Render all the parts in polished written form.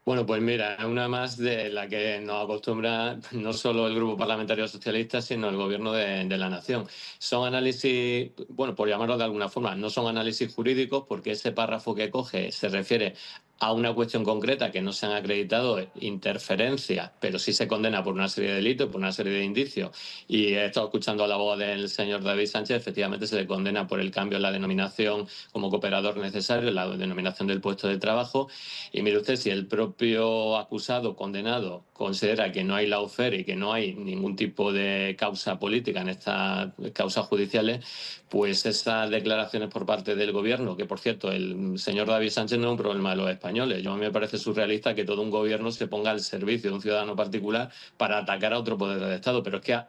Bueno, pues mira, es una más de la que nos acostumbra no solo el Grupo Parlamentario Socialista, sino el Gobierno de la Nación. Son análisis, bueno, por llamarlo de alguna forma, no son análisis jurídicos porque ese párrafo que coge se refiere a una cuestión concreta que no se han acreditado interferencias, pero sí se condena por una serie de delitos, por una serie de indicios. Y he estado escuchando a la voz del señor David Sánchez, efectivamente se le condena por el cambio en la denominación como cooperador necesario, la denominación del puesto de trabajo. Y mire usted, si el propio acusado, condenado, considera que no hay lawfare y que no hay ningún tipo de causa política en estas causas judiciales, pues esas declaraciones por parte del gobierno, que por cierto, el señor David Sánchez no es un problema de los españoles. Yo a mí me parece surrealista que todo un gobierno se ponga al servicio de un ciudadano particular para atacar a otro poder del Estado. Pero es que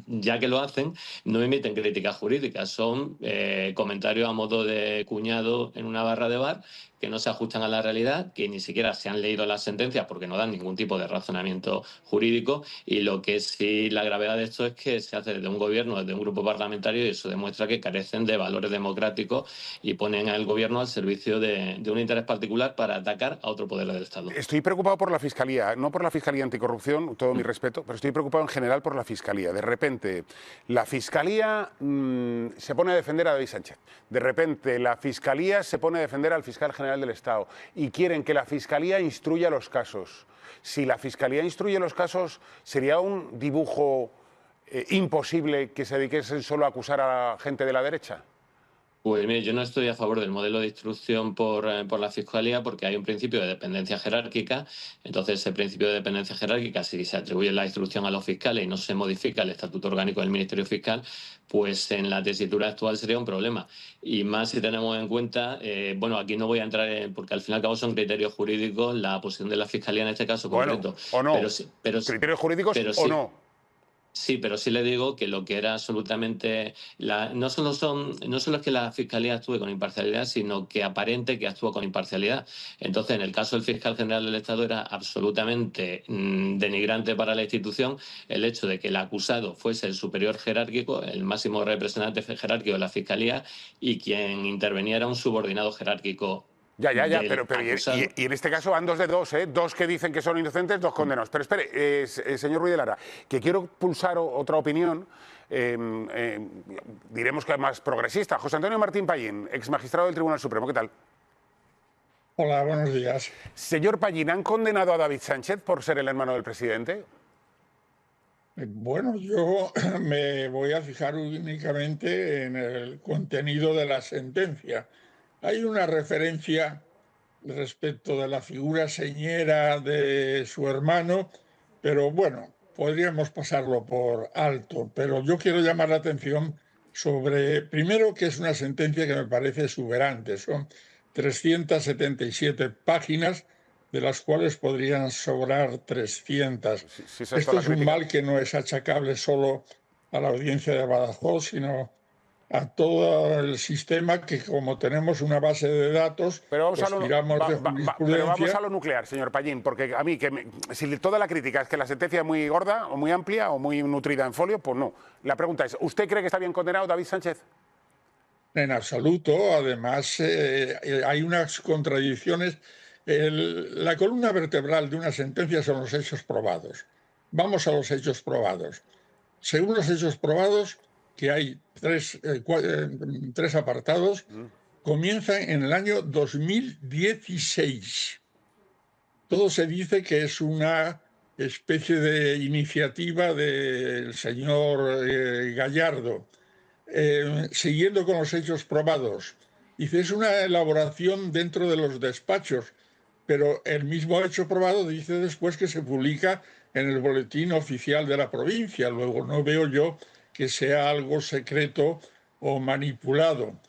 ya que lo hacen, no emiten críticas jurídicas, son comentarios a modo de cuñado en una barra de bar que no se ajustan a la realidad, que ni siquiera se han leído las sentencias porque no dan ningún tipo de razonamiento jurídico. Y lo que sí, la gravedad de esto es que se hace desde un gobierno, desde un grupo parlamentario, y eso demuestra que carecen de valores democráticos y ponen al gobierno al servicio de un interés particular para atacar a otro poder del Estado. Estoy preocupado por la Fiscalía, no por la Fiscalía Anticorrupción, todo mi respeto, pero estoy preocupado en general por la Fiscalía. De repente, la Fiscalía se pone a defender a David Sánchez. De repente, la Fiscalía se pone a defender al fiscal general del Estado y quieren que la Fiscalía instruya los casos. Si la Fiscalía instruye los casos, sería un dibujo imposible que se dediquesen solo a acusar a la gente de la derecha. Pues mire, yo no estoy a favor del modelo de instrucción por la Fiscalía porque hay un principio de dependencia jerárquica. Entonces, ese principio de dependencia jerárquica, si se atribuye la instrucción a los fiscales y no se modifica el estatuto orgánico del Ministerio Fiscal, pues en la tesitura actual sería un problema. Y más si tenemos en cuenta, bueno, aquí no voy a entrar porque al fin y al cabo son criterios jurídicos, la posición de la Fiscalía en este caso Bueno, concreto. o no. Criterios jurídicos pero o sí. no. Sí, pero sí le digo que lo que era absolutamente... no solo es que la Fiscalía actúe con imparcialidad, sino que aparente que actúa con imparcialidad. Entonces, en el caso del fiscal general del Estado era absolutamente denigrante para la institución el hecho de que el acusado fuese el superior jerárquico, el máximo representante jerárquico de la Fiscalía, y quien intervenía era un subordinado jerárquico Ya, del pero acusado. y en este caso van dos de dos, ¿eh? Dos que dicen que son inocentes, dos condenados. Pero espere, señor Ruiz de Lara, que quiero pulsar otra opinión, diremos que es más progresista. José Antonio Martín Pallín, ex magistrado del Tribunal Supremo, ¿qué tal? Hola, buenos días. Señor Pallín, ¿han condenado a David Sánchez por ser el hermano del presidente? Bueno, yo me voy a fijar únicamente en el contenido de la sentencia. Hay una referencia respecto de la figura señera de su hermano, pero bueno, podríamos pasarlo por alto. Pero yo quiero llamar la atención sobre, primero, que es una sentencia que me parece exuberante. Son 377 páginas, de las cuales podrían sobrar 300. Sí, esa es toda Esto la es un crítica. mal que no es achacable solo a la audiencia de Badajoz, sino a todo el sistema, que como tenemos una base de datos, Pero pues tiramos de pero vamos jurisprudencia. a lo nuclear, señor Pallín, porque a mí, si toda la crítica es que la sentencia es muy gorda, o muy amplia, o muy nutrida en folio, pues no. La pregunta es, ¿usted cree que está bien condenado David Sánchez? En absoluto. Además, hay unas contradicciones. La columna vertebral de una sentencia son los hechos probados. Vamos a los hechos probados. Según los hechos probados, que hay tres apartados, comienzan en el año 2016. Todo se dice que es una especie de iniciativa del señor Gallardo. Siguiendo con los hechos probados, dice, es una elaboración dentro de los despachos, pero el mismo hecho probado dice después que se publica en el boletín oficial de la provincia. Luego no veo yo que sea algo secreto o manipulado.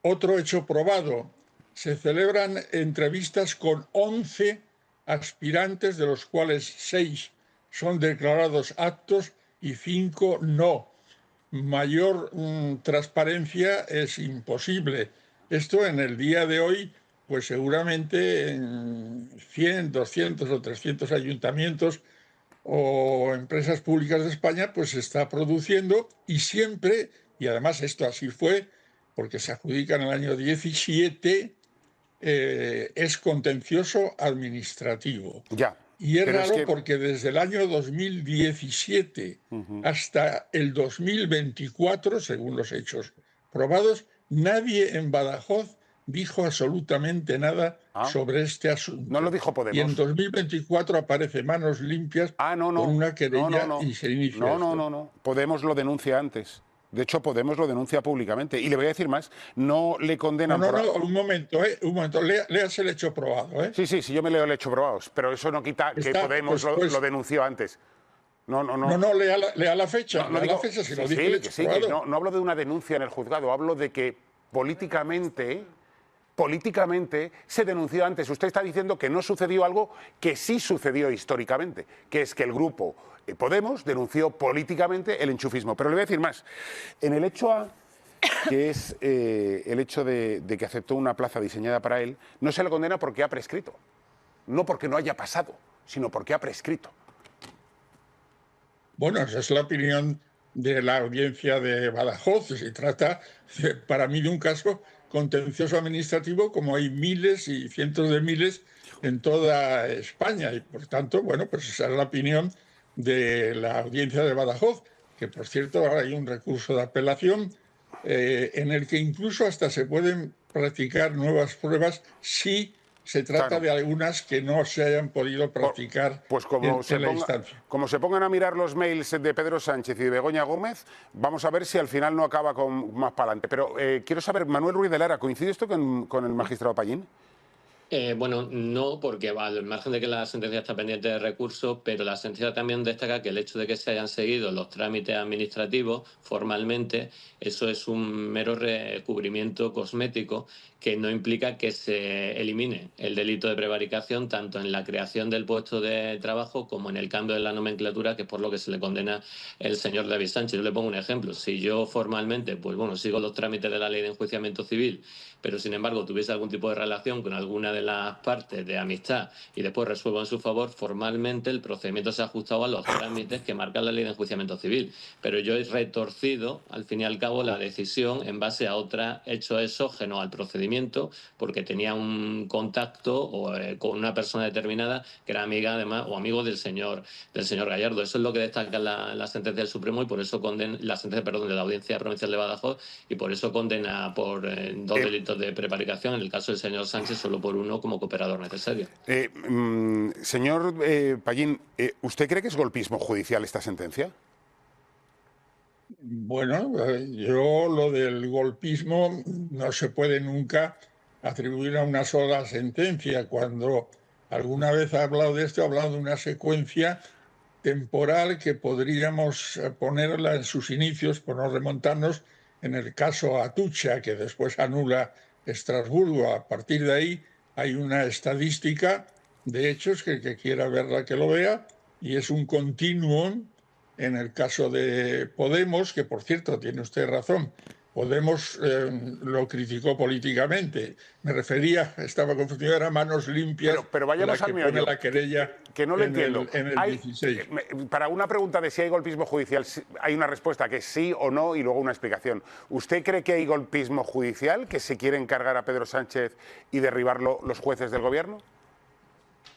Otro hecho probado, se celebran entrevistas con 11 aspirantes, de los cuales 6 son declarados aptos y 5 no. Mayor transparencia es imposible. Esto en el día de hoy, pues seguramente en 100, 200 o 300 ayuntamientos o empresas públicas de España, pues se está produciendo, y siempre, y además esto así fue, porque se adjudica en el año 17, es contencioso administrativo. Ya. Y es Pero raro es que... porque desde el año 2017 hasta el 2024, según los hechos probados, nadie en Badajoz dijo absolutamente nada sobre este asunto. No lo dijo Y en Podemos. 2024 aparece Manos Limpias con una querella y se inicia esto. No. Podemos lo denuncia antes. De hecho, Podemos lo denuncia públicamente. Y le voy a decir más, no le condenan por... Un momento, léase el hecho probado. Sí, yo me leo el hecho probado, pero eso no quita que Podemos lo denunció antes. No, lea la fecha, no lea digo, la fecha, si lo sí, dice el hecho probado. que no hablo de una denuncia en el juzgado, hablo de que políticamente se denunció antes. Usted está diciendo que no sucedió algo que sí sucedió históricamente, que es que el grupo Podemos denunció políticamente el enchufismo. Pero le voy a decir más. En el hecho A, que es el hecho de que aceptó una plaza diseñada para él, no se le condena porque ha prescrito. No porque no haya pasado, sino porque ha prescrito. Bueno, esa es la opinión de la audiencia de Badajoz. Se trata, para mí, de un caso contencioso administrativo, como hay miles y cientos de miles en toda España. Y, por tanto, bueno, pues esa es la opinión de la audiencia de Badajoz, que, por cierto, ahora hay un recurso de apelación en el que incluso hasta se pueden practicar nuevas pruebas si se trata de algunas que no se hayan podido practicar en la instancia. Como se pongan a mirar los mails de Pedro Sánchez y de Begoña Gómez, vamos a ver si al final no acaba con más para adelante. Pero quiero saber, Manuel Ruiz de Lara, ¿coincide esto con el magistrado Pallín? Bueno, no, porque al margen de que la sentencia está pendiente de recurso, pero la sentencia también destaca que el hecho de que se hayan seguido los trámites administrativos formalmente, eso es un mero recubrimiento cosmético que no implica que se elimine el delito de prevaricación tanto en la creación del puesto de trabajo como en el cambio de la nomenclatura, que es por lo que se le condena el señor David Sánchez. Yo le pongo un ejemplo. Si yo formalmente, pues bueno, sigo los trámites de la ley de enjuiciamiento civil, pero sin embargo tuviese algún tipo de relación con alguna de las partes de amistad y después resuelvo en su favor, formalmente el procedimiento se ha ajustado a los trámites que marca la ley de enjuiciamiento civil. Pero yo he retorcido, al fin y al cabo, la decisión en base a otro hecho exógeno al procedimiento, porque tenía un contacto con una persona determinada que era amiga, además, o amigo del señor Gallardo. Eso es lo que destaca la sentencia del Supremo y por eso la sentencia, de la Audiencia Provincial de Badajoz, y por eso condena por 2 delitos de prevaricación, en el caso del señor Sánchez solo por 1 como cooperador necesario. Señor Pallín, ¿usted cree que es golpismo judicial esta sentencia? Bueno, yo lo del golpismo no se puede nunca atribuir a una sola sentencia. Cuando alguna vez ha hablado de esto, ha hablado de una secuencia temporal que podríamos ponerla en sus inicios, por no remontarnos, en el caso Atucha, que después anula Estrasburgo. A partir de ahí hay una estadística de hechos que el que quiera verla que lo vea, y es un continuum. En el caso de Podemos, que por cierto, tiene usted razón, Podemos lo criticó políticamente. Me refería, estaba confundido, era Manos Limpias, pero vayamos al meollo, la querella que no lo entiendo. En el 16. Para una pregunta de si hay golpismo judicial, hay una respuesta que es sí o no y luego una explicación. ¿Usted cree que hay golpismo judicial, que se quiere encargar a Pedro Sánchez y derribarlo los jueces del gobierno?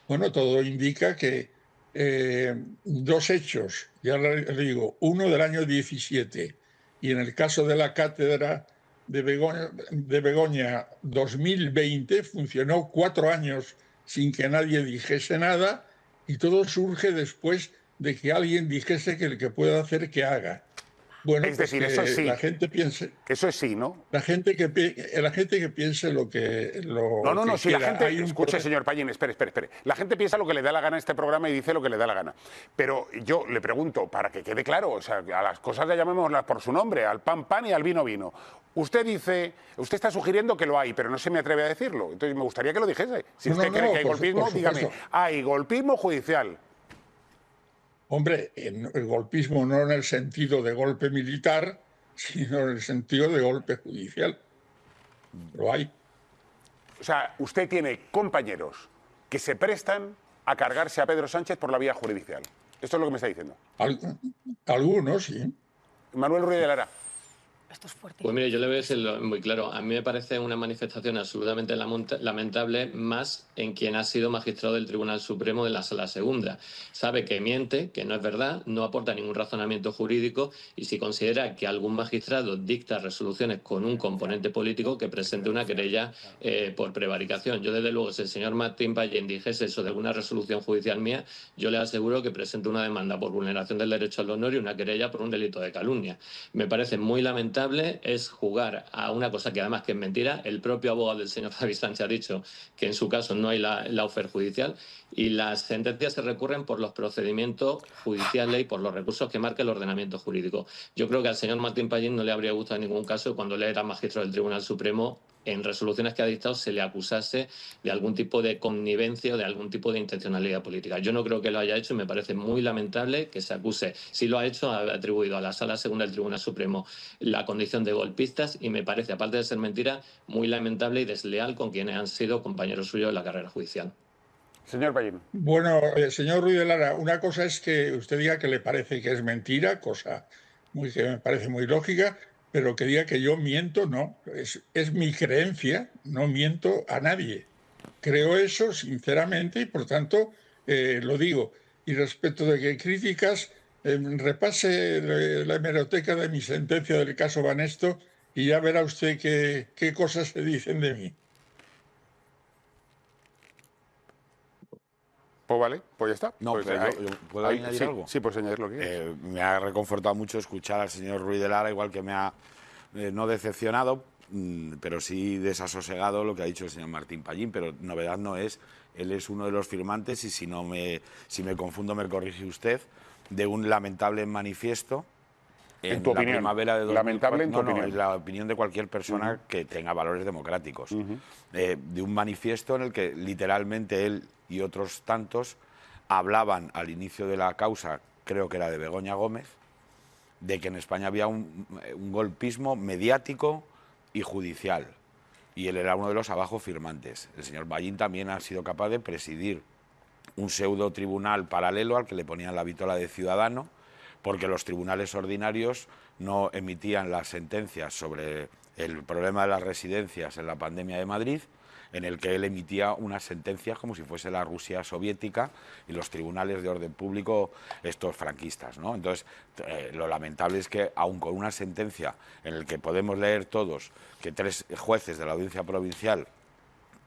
Bueno, todo indica que 2 hechos, ya le digo, uno del año 17 y en el caso de la cátedra de Begoña 2020 funcionó 4 años sin que nadie dijese nada y todo surge después de que alguien dijese que el que pueda hacer que haga. Bueno, es decir, pues eso sí. La gente piense. Eso es sí, ¿no? La gente que piense lo que. No, si quiera. la gente. Escuche, señor Pallín, espere. La gente piensa lo que le da la gana a este programa y dice lo que le da la gana. Pero yo le pregunto, para que quede claro, o sea, a las cosas le llamémoslas por su nombre, al pan pan y al vino vino. Usted está sugiriendo que lo hay, pero no se me atreve a decirlo. Entonces me gustaría que lo dijese. Si usted cree que hay golpismo, dígame, hay golpismo judicial. Hombre, el golpismo no en el sentido de golpe militar, sino en el sentido de golpe judicial. Lo hay. O sea, usted tiene compañeros que se prestan a cargarse a Pedro Sánchez por la vía judicial. Esto es lo que me está diciendo. Algunos, sí. Manuel Ruiz de Lara. Esto es fuerte. Pues mire, yo le voy a decir muy claro. A mí me parece una manifestación absolutamente lamentable, más en quien ha sido magistrado del Tribunal Supremo de la Sala Segunda. Sabe que miente, que no es verdad, no aporta ningún razonamiento jurídico, y si considera que algún magistrado dicta resoluciones con un componente político, que presente una querella por prevaricación. Yo, desde luego, si el señor Martín Pallín dijese eso de alguna resolución judicial mía, yo le aseguro que presente una demanda por vulneración del derecho al honor y una querella por un delito de calumnia. Me parece muy lamentable, es jugar a una cosa que además que es mentira. El propio abogado del señor David Sánchez ha dicho que en su caso no hay lawfare judicial, y las sentencias se recurren por los procedimientos judiciales y por los recursos que marca el ordenamiento jurídico. Yo creo que al señor Martín Pallín no le habría gustado en ningún caso, cuando él era magistrado del Tribunal Supremo, en resoluciones que ha dictado se le acusase de algún tipo de connivencia o de algún tipo de intencionalidad política. Yo no creo que lo haya hecho, y me parece muy lamentable que se acuse. Si lo ha hecho, ha atribuido a la Sala Segunda del Tribunal Supremo la condición de golpistas, y me parece, aparte de ser mentira, muy lamentable y desleal con quienes han sido compañeros suyos en la carrera judicial. Señor Pallín. Bueno, señor Ruiz de Lara, una cosa es que usted diga que le parece que es mentira, cosa que me parece muy lógica, pero que diga que yo miento, no. Es mi creencia, no miento a nadie. Creo eso sinceramente y por tanto lo digo. Y respecto de que críticas, repase la hemeroteca de mi sentencia del caso Banesto y ya verá usted qué cosas se dicen de mí. Pues vale, pues ya está. No, pues pero yo ¿puedo añadir sí, algo? Sí, pues añadir lo que quieras. Me ha reconfortado mucho escuchar al señor Ruiz de Lara, igual que me ha no decepcionado, pero sí desasosegado lo que ha dicho el señor Martín Pallín, pero novedad no es. Él es uno de los firmantes, y si me confundo me corrige usted, de un lamentable manifiesto En tu la opinión, primavera de 2004. lamentable en tu opinión. En la opinión de cualquier persona que tenga valores democráticos. De un manifiesto en el que literalmente él y otros tantos hablaban al inicio de la causa, creo que era de Begoña Gómez, de que en España había un golpismo mediático y judicial. Y él era uno de los abajo firmantes. El señor Pallín también ha sido capaz de presidir un pseudo tribunal paralelo al que le ponían la vitola de ciudadano, porque los tribunales ordinarios no emitían las sentencias sobre el problema de las residencias en la pandemia de Madrid, en el que él emitía unas sentencias como si fuese la Rusia soviética, y los tribunales de orden público estos franquistas, ¿no? Entonces, lo lamentable es que, aun con una sentencia en la que podemos leer todos que 3 jueces de la audiencia provincial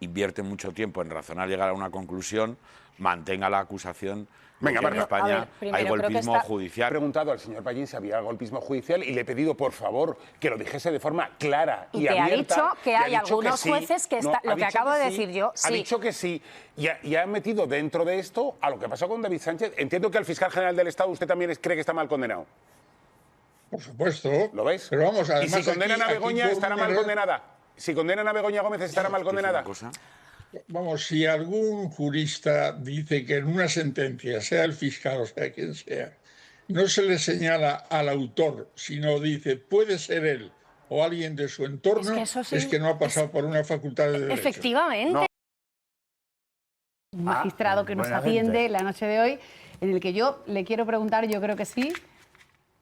invierten mucho tiempo en razonar llegar a una conclusión, mantenga la acusación. Venga, porque en Marta. España hay golpismo judicial. He preguntado al señor Pallín si había golpismo judicial y le he pedido, por favor, que lo dijese de forma clara y abierta. Y te ha dicho que hay algunos sí. jueces que No, lo que acabo de decir yo, Ha dicho que sí. Y ha metido dentro de esto a lo que pasó con David Sánchez. Entiendo que al fiscal general del Estado usted también cree que está mal condenado. Por supuesto. ¿Lo ves? Pero vamos, además, y si condenan a Begoña, estará mal condenada. Si condenan a Begoña Gómez, estará mal condenada. Vamos, si algún jurista dice que en una sentencia, sea el fiscal o sea quien sea, no se le señala al autor, sino dice puede ser él o alguien de su entorno, es que no ha pasado por una facultad de derecho. Efectivamente. No. Un magistrado que nos atiende la noche de hoy, en el que yo le quiero preguntar, yo creo que sí,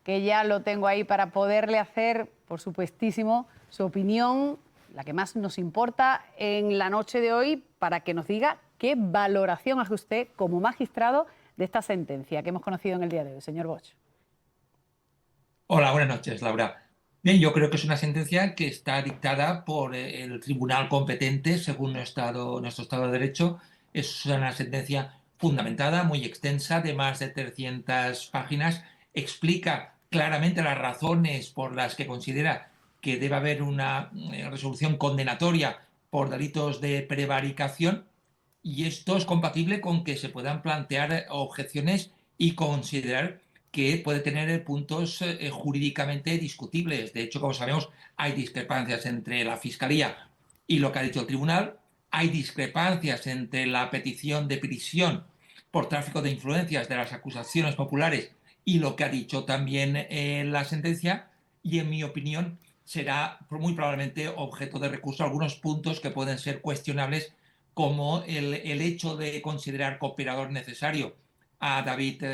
que ya lo tengo ahí para poderle hacer, por supuestísimo, su opinión, la que más nos importa en la noche de hoy, para que nos diga qué valoración hace usted como magistrado de esta sentencia que hemos conocido en el día de hoy. Señor Bosch. Hola, buenas noches, Laura. Bien, yo creo que es una sentencia que está dictada por el tribunal competente según nuestro Estado de Derecho. Es una sentencia fundamentada, muy extensa, de más de 300 páginas. Explica claramente las razones por las que considera que debe haber una resolución condenatoria por delitos de prevaricación, y esto es compatible con que se puedan plantear objeciones y considerar que puede tener puntos jurídicamente discutibles. De hecho, como sabemos, hay discrepancias entre la Fiscalía y lo que ha dicho el Tribunal, hay discrepancias entre la petición de prisión por tráfico de influencias de las acusaciones populares y lo que ha dicho también la sentencia, y en mi opinión será muy probablemente objeto de recurso algunos puntos que pueden ser cuestionables, como el hecho de considerar cooperador necesario a David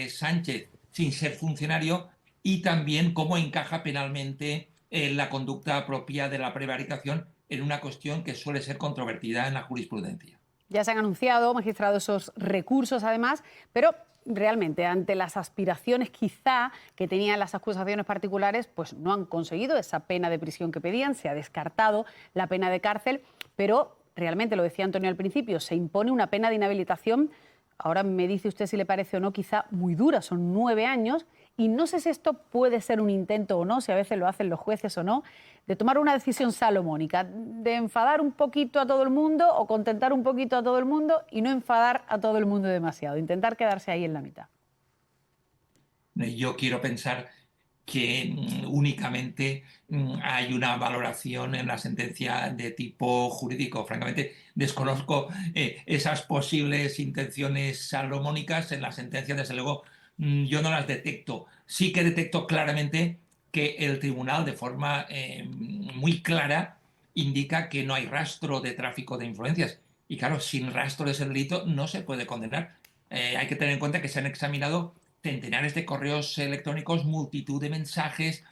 Sánchez sin ser funcionario, y también cómo encaja penalmente la conducta propia de la prevaricación en una cuestión que suele ser controvertida en la jurisprudencia. Ya se han anunciado, magistrado, esos recursos además, pero realmente ante las aspiraciones quizá que tenían las acusaciones particulares, pues no han conseguido esa pena de prisión que pedían, se ha descartado la pena de cárcel, pero realmente, lo decía Antonio al principio, se impone una pena de inhabilitación, ahora me dice usted si le parece o no, quizá muy dura, son 9 años, y no sé si esto puede ser un intento o no, si a veces lo hacen los jueces o no, de tomar una decisión salomónica, de enfadar un poquito a todo el mundo o contentar un poquito a todo el mundo y no enfadar a todo el mundo demasiado, intentar quedarse ahí en la mitad. Yo quiero pensar que únicamente hay una valoración en la sentencia de tipo jurídico. Francamente, desconozco esas posibles intenciones salomónicas en la sentencia, desde luego yo no las detecto. Sí que detecto claramente que el tribunal, de forma muy clara, indica que no hay rastro de tráfico de influencias. Y claro, sin rastro de ese delito no se puede condenar. Hay que tener en cuenta que se han examinado centenares de correos electrónicos, multitud de mensajes,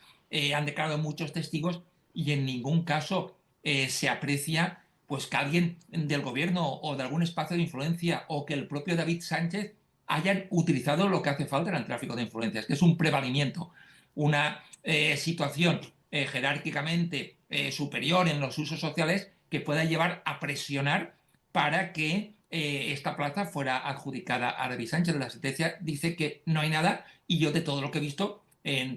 han declarado muchos testigos y en ningún caso se aprecia pues que alguien del gobierno o de algún espacio de influencia o que el propio David Sánchez hayan utilizado lo que hace falta en el tráfico de influencias, que es un prevalimiento, una situación jerárquicamente superior en los usos sociales que pueda llevar a presionar para que esta plaza fuera adjudicada a David Sánchez. La sentencia dice que no hay nada y yo de todo lo que he visto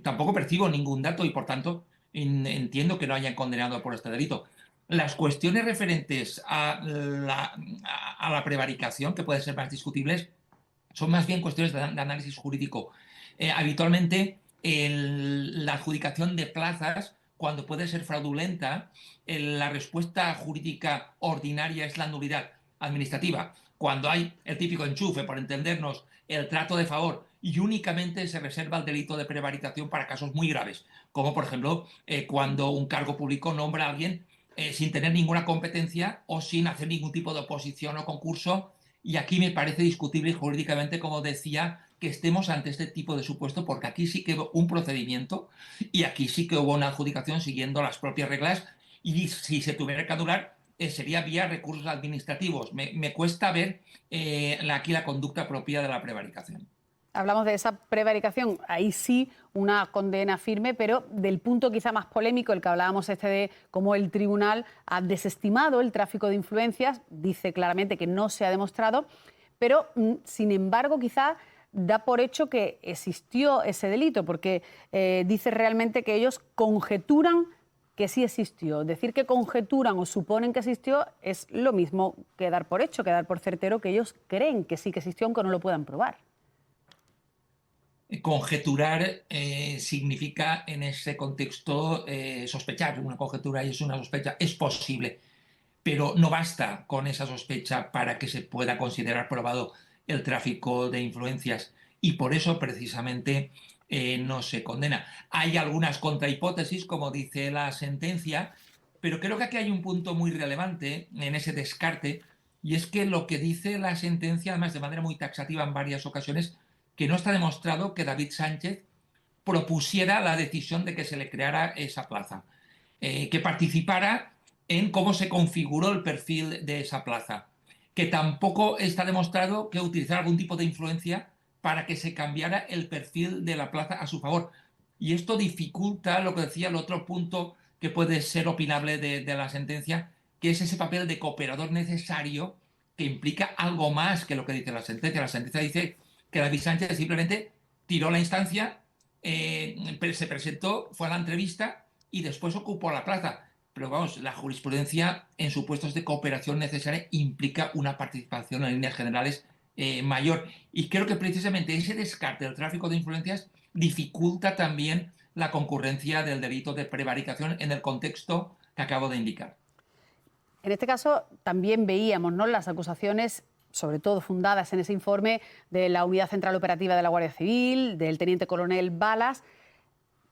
tampoco percibo ningún dato y por tanto entiendo que no hayan condenado por este delito. Las cuestiones referentes a la prevaricación, que pueden ser más discutibles, son más bien cuestiones de análisis jurídico. Habitualmente la adjudicación de plazas, cuando puede ser fraudulenta, la respuesta jurídica ordinaria es la nulidad administrativa. Cuando hay el típico enchufe, por entendernos, el trato de favor, y únicamente se reserva el delito de prevaricación para casos muy graves, como por ejemplo cuando un cargo público nombra a alguien sin tener ninguna competencia o sin hacer ningún tipo de oposición o concurso. Y aquí me parece discutible jurídicamente, como decía, que estemos ante este tipo de supuesto, porque aquí sí que hubo un procedimiento y aquí sí que hubo una adjudicación siguiendo las propias reglas y si se tuviera que anular sería vía recursos administrativos. Me cuesta ver aquí la conducta propia de la prevaricación. Hablamos de esa prevaricación, ahí sí una condena firme, pero del punto quizá más polémico, el que hablábamos de cómo el tribunal ha desestimado el tráfico de influencias, dice claramente que no se ha demostrado, pero sin embargo quizá da por hecho que existió ese delito, porque dice realmente que ellos conjeturan que sí existió. Decir que conjeturan o suponen que existió es lo mismo que dar por hecho, que dar por certero que ellos creen que sí que existió, aunque no lo puedan probar. Conjeturar significa en ese contexto sospechar. Una conjetura es una sospecha, es posible, pero no basta con esa sospecha para que se pueda considerar probado el tráfico de influencias y por eso precisamente no se condena. Hay algunas contrahipótesis, como dice la sentencia, pero creo que aquí hay un punto muy relevante en ese descarte y es que lo que dice la sentencia, además de manera muy taxativa en varias ocasiones, que no está demostrado que David Sánchez propusiera la decisión de que se le creara esa plaza, que participara en cómo se configuró el perfil de esa plaza, que tampoco está demostrado que utilizara algún tipo de influencia para que se cambiara el perfil de la plaza a su favor. Y esto dificulta lo que decía el otro punto que puede ser opinable de la sentencia, que es ese papel de cooperador necesario que implica algo más que lo que dice la sentencia. La sentencia dice que David Sánchez simplemente tiró la instancia, se presentó, fue a la entrevista y después ocupó la plaza. Pero vamos, la jurisprudencia en supuestos de cooperación necesaria implica una participación en líneas generales mayor. Y creo que precisamente ese descarte del tráfico de influencias dificulta también la concurrencia del delito de prevaricación en el contexto que acabo de indicar. En este caso también veíamos, ¿no?, las acusaciones, sobre todo fundadas en ese informe de la Unidad Central Operativa de la Guardia Civil, del teniente coronel Balas.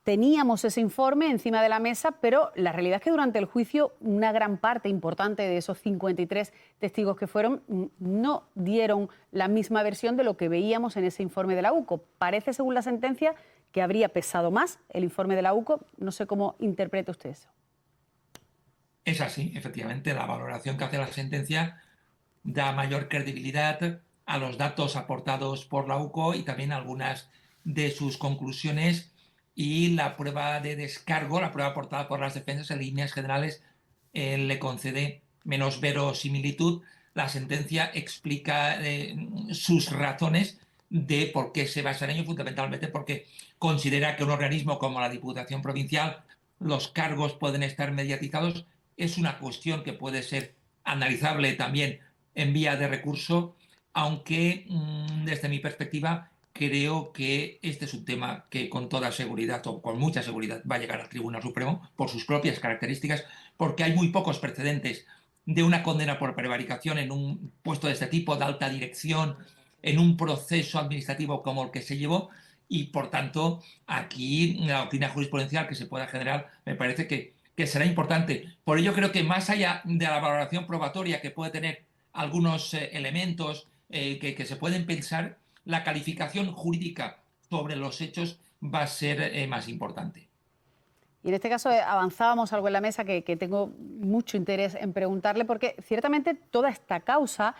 Teníamos ese informe encima de la mesa, pero la realidad es que durante el juicio una gran parte importante de esos 53 testigos que fueron no dieron la misma versión de lo que veíamos en ese informe de la UCO. Parece, según la sentencia, que habría pesado más el informe de la UCO. No sé cómo interpreta usted eso. Es así, efectivamente, la valoración que hace la sentencia da mayor credibilidad a los datos aportados por la UCO y también algunas de sus conclusiones, y la prueba de descargo, la prueba aportada por las defensas, en líneas generales le concede menos verosimilitud. La sentencia explica sus razones de por qué se basa en ello, fundamentalmente porque considera que un organismo como la Diputación Provincial, los cargos pueden estar mediatizados. Es una cuestión que puede ser analizable también en vía de recurso, aunque desde mi perspectiva creo que este es un tema que con toda seguridad, o con mucha seguridad, va a llegar al Tribunal Supremo por sus propias características, porque hay muy pocos precedentes de una condena por prevaricación en un puesto de este tipo, de alta dirección, en un proceso administrativo como el que se llevó, y por tanto aquí la doctrina jurisprudencial que se pueda generar me parece que será importante. Por ello creo que más allá de la valoración probatoria, que puede tener algunos elementos que se pueden pensar, la calificación jurídica sobre los hechos va a ser más importante. Y en este caso avanzábamos algo en la mesa que tengo mucho interés en preguntarle, porque ciertamente toda esta causa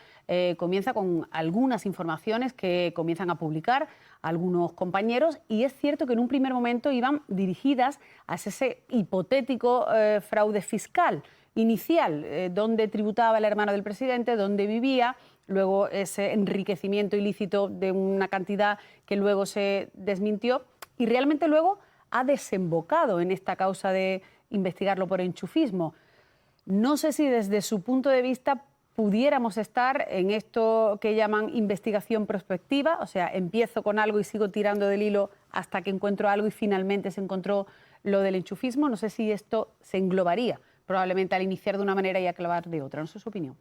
comienza con algunas informaciones que comienzan a publicar algunos compañeros, y es cierto que en un primer momento iban dirigidas a ese hipotético fraude fiscal inicial, donde tributaba el hermano del presidente, donde vivía, luego ese enriquecimiento ilícito de una cantidad que luego se desmintió, y realmente luego ha desembocado en esta causa de investigarlo por enchufismo. No sé si desde su punto de vista pudiéramos estar en esto que llaman investigación prospectiva, o sea, empiezo con algo y sigo tirando del hilo hasta que encuentro algo y finalmente se encontró lo del enchufismo. No sé si esto se englobaría probablemente al iniciar de una manera y acabar de otra. No sé su opinión.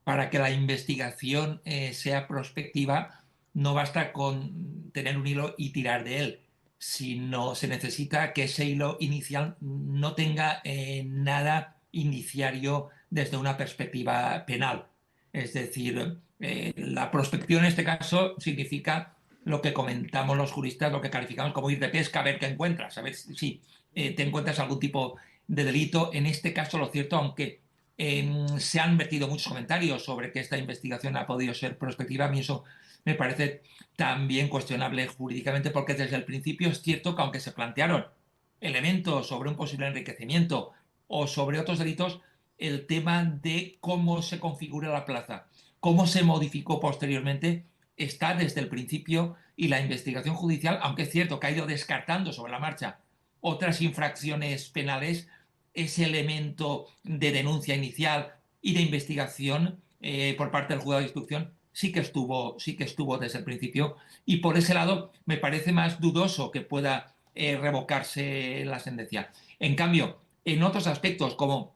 Para que la investigación sea prospectiva, no basta con tener un hilo y tirar de él, sino se necesita que ese hilo inicial no tenga nada indiciario desde una perspectiva penal. Es decir, la prospección en este caso significa lo que comentamos los juristas, lo que calificamos como ir de pesca, a ver qué encuentras, a ver si te encuentras algún tipo de delito. En este caso, lo cierto, aunque se han vertido muchos comentarios sobre que esta investigación ha podido ser prospectiva, a mí eso me parece también cuestionable jurídicamente, porque desde el principio es cierto que aunque se plantearon elementos sobre un posible enriquecimiento o sobre otros delitos, el tema de cómo se configura la plaza, cómo se modificó posteriormente, está desde el principio, y la investigación judicial, aunque es cierto que ha ido descartando sobre la marcha otras infracciones penales, ese elemento de denuncia inicial y de investigación por parte del juzgado de instrucción sí que estuvo desde el principio, y por ese lado me parece más dudoso que pueda revocarse la sentencia. En cambio, en otros aspectos, como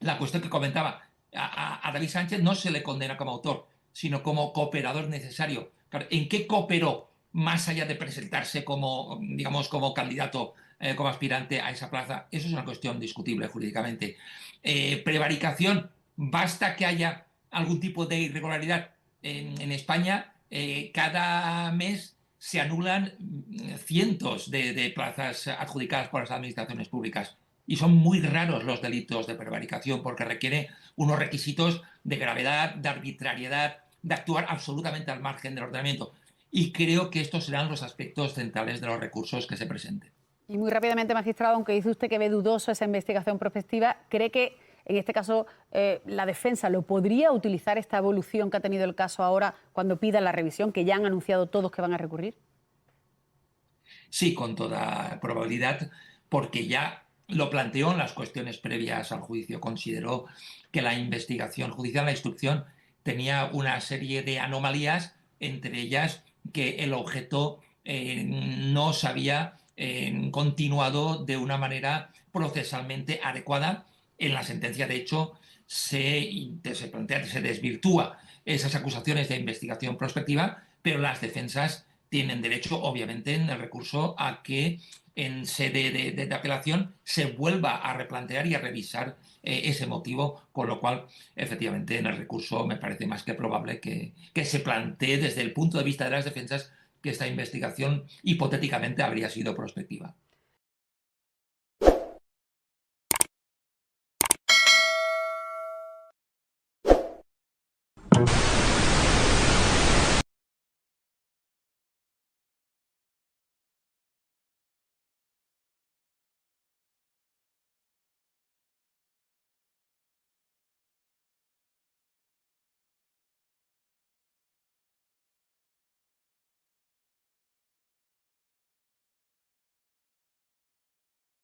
la cuestión que comentaba, a David Sánchez no se le condena como autor, sino como cooperador necesario. Claro, ¿en qué cooperó más allá de presentarse como, digamos, como candidato, como aspirante a esa plaza? Eso es una cuestión discutible jurídicamente. Prevaricación, basta que haya algún tipo de irregularidad. En España, cada mes se anulan cientos de plazas adjudicadas por las administraciones públicas, y son muy raros los delitos de prevaricación, porque requiere unos requisitos de gravedad, de arbitrariedad, de actuar absolutamente al margen del ordenamiento. Y creo que estos serán los aspectos centrales de los recursos que se presenten. Y muy rápidamente, magistrado, aunque dice usted que ve dudoso esa investigación prospectiva, ¿cree que en este caso la defensa lo podría utilizar, esta evolución que ha tenido el caso ahora, cuando pida la revisión, que ya han anunciado todos que van a recurrir? Sí, con toda probabilidad, porque ya lo planteó en las cuestiones previas al juicio. Consideró que la investigación judicial, la instrucción, tenía una serie de anomalías, entre ellas que el objeto no se había continuado de una manera procesalmente adecuada. En la sentencia, de hecho, se desvirtúa esas acusaciones de investigación prospectiva, pero las defensas tienen derecho, obviamente, en el recurso a que en sede de apelación se vuelva a replantear y a revisar ese motivo, con lo cual, efectivamente, en el recurso me parece más que probable que se plantee desde el punto de vista de las defensas que esta investigación hipotéticamente habría sido prospectiva.